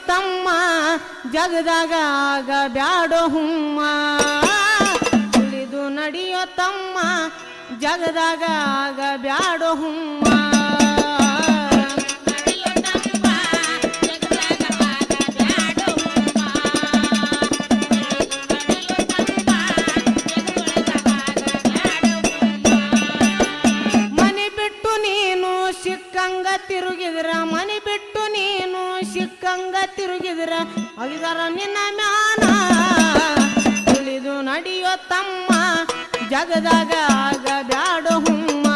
ತಮ್ಮ ಜಗದಾಗ ಆಗ ಬ್ಯಾಡೋ ಹುಮ್ಮ ತಿಳಿದು ನಡೆಯೋ ತಮ್ಮ ಜಗದಾಗ ಆಗ ಬ್ಯಾಡೋ ಹುಮ್ಮ ಮನೆ ಬಿಟ್ಟು ನೀನು ಸಿಕ್ಕಂಗ ತಿರುಗಿದ್ರ ಅಗಿದರ ನಿನ್ನ ಮ್ಯಾನ ತಿಳಿದು ನಡೆಯೋ ತಮ್ಮ ಜಗದಾಗ ಆಗ ಬ್ಯಾಡೋ ಹುಮ್ಮ